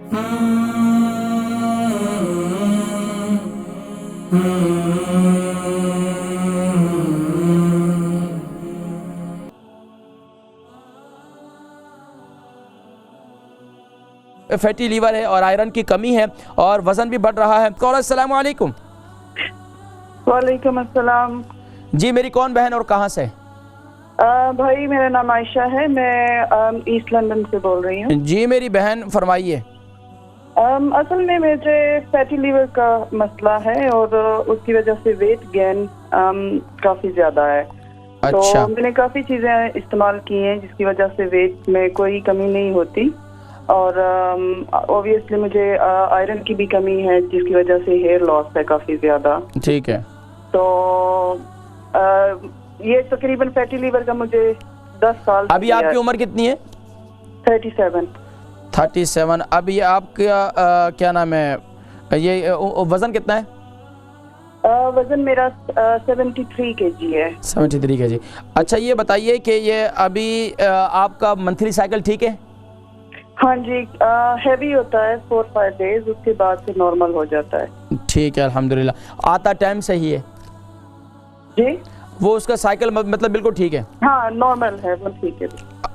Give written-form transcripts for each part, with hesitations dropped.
Fatty liver ہے اور iron کی کمی ہے اور وزن بھی بڑھ رہا ہے۔ کالر السلام علیکم۔ وعلیکم السلام۔ جی میری کون بہن اور کہاں سے؟ بھائی میرا نام عائشہ ہے، میں ایسٹ لندن سے بول رہی ہوں۔ جی میری بہن فرمائیے۔ اصل میں مجھے فیٹی لیور کا مسئلہ ہے اور اس کی وجہ سے ویٹ گین کافی زیادہ ہے۔ تو میں نے کافی چیزیں استعمال کی ہیں جس کی وجہ سے ویٹ میں کوئی کمی نہیں ہوتی، اور اوبویسلی مجھے آئرن کی بھی کمی ہے جس کی وجہ سے ہیئر لاس ہے کافی زیادہ۔ ٹھیک ہے۔ تو یہ تقریباً فیٹی لیور کا مجھے 10 سال۔ ابھی آپ کی عمر کتنی ہے؟ 37۔ اب یہ آپ کا کیا نام ہے، یہ وزن کتنا ہے؟ وزن میرا 73 kg ہے۔ 73 kg۔ اچھا یہ بتائیے کہ یہ ابھی آپ کا منتھلی سائیکل ٹھیک ہے؟ ہاں جی، ہیوی ہوتا ہے 4-5 days، اس کے بعد سے نارمل ہو جاتا ہے۔ ٹھیک ہے الحمدللہ۔ آتا ٹائم صحیح ہے؟ جی وہ اس کا سائیکل مطلب بالکل ٹھیک ہے؟ ہاں نارمل ہے، وہ ٹھیک ہے۔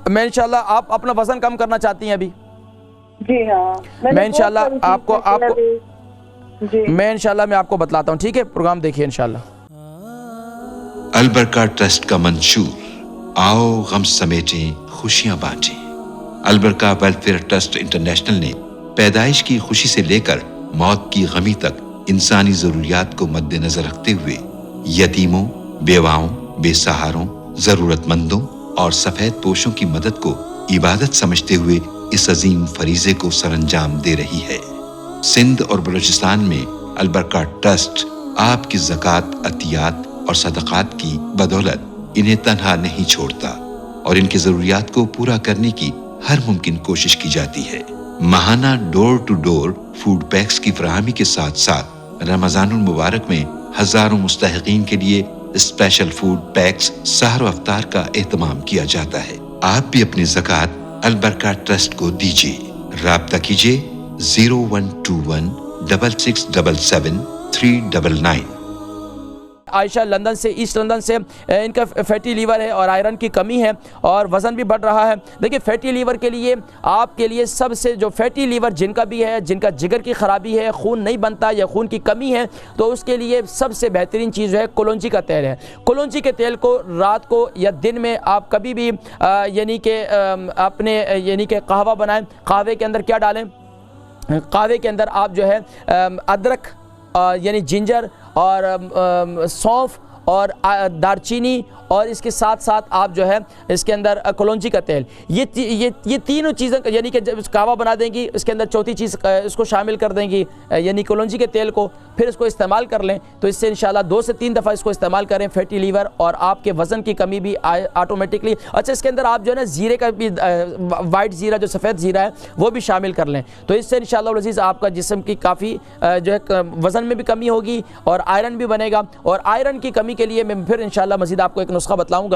میں انشاءاللہ آپ اپنا وزن کم کرنا چاہتی ہیں ابھی؟ جی ہاں میں انشاءاللہ آپ کو جی میں انشاءاللہ میں آپ کو بتلاتا ہوں، ٹھیک ہے؟ پروگرام دیکھیے انشاءاللہ۔ البرکہ ٹرسٹ کا منشور، آؤ غم سمیٹیں خوشیاں بانٹیں۔ البرکہ ویلفیئر ٹرسٹ انٹرنیشنل نے پیدائش کی خوشی سے لے کر موت کی غمی تک انسانی ضروریات کو مد نظر رکھتے ہوئے یتیموں، بیواؤں، بے سہاروں، ضرورت مندوں اور سفید پوشوں کی مدد کو عبادت سمجھتے ہوئے اس عظیم فریضے کو سر انجام دے رہی ہے۔ سندھ اور بلوچستان میں البرکہ ٹرسٹ آپ کی زکوٰۃ، عطیات اور صدقات کی بدولت انہیں تنہا نہیں چھوڑتا اور ان کی ضروریات کو پورا کرنے کی ہر ممکن کوشش کی جاتی ہے۔ ماہانہ ڈور ٹو ڈور فوڈ پیکس کی فراہمی کے ساتھ ساتھ رمضان المبارک میں ہزاروں مستحقین کے لیے اسپیشل فوڈ پیکس سحر و افطار کا اہتمام کیا جاتا ہے۔ آپ بھی اپنی زکوٰۃ البرکہ ٹرسٹ کو دیجیے۔ رابطہ کیجیے 0121 6677 399۔ عائشہ لندن سے، ایسٹ لندن سے، ان کا فیٹی لیور ہے اور آئرن کی کمی ہے اور وزن بھی بڑھ رہا ہے۔ دیکھیں فیٹی لیور کے لیے آپ کے لیے سب سے جو فیٹی لیور جن کا بھی ہے، جن کا جگر کی خرابی ہے، خون نہیں بنتا یا خون کی کمی ہے، تو اس کے لیے سب سے بہترین چیز جو ہے کلونجی کا تیل ہے۔ کلونجی کے تیل کو رات کو یا دن میں آپ کبھی بھی یعنی کہ اپنے یعنی کہ قہوہ بنائیں، قہوے کے اندر کیا ڈالیں؟ قہوے کے اندر آپ جو ہے ادرک یعنی جنجر اور سونف اور دارچینی اور اس کے ساتھ ساتھ آپ جو ہے اس کے اندر کلونجی کا تیل، یہ تینوں چیزیں یعنی کہ جب قہوہ بنا دیں گی اس کے اندر چوتھی چیز اس کو شامل کر دیں گی یعنی کلونجی کے تیل کو، پھر اس کو استعمال کر لیں تو اس سے انشاءاللہ 2 سے 3 دفعہ اس کو استعمال کریں، فیٹی لیور اور آپ کے وزن کی کمی بھی آٹومیٹکلی۔ اچھا اس کے اندر آپ جو ہے نا زیرے کا بھی، وائٹ زیرہ جو سفید زیرہ ہے وہ بھی شامل کر لیں، تو اس سے انشاءاللہ العزیز آپ کا جسم کی کافی جو ہے وزن میں بھی کمی ہوگی اور آئرن بھی بنے گا۔ اور آئرن کی کمی کے لیے میں پھر انشاءاللہ مزید آپ کو ایک نسخہ بتلاؤں گا۔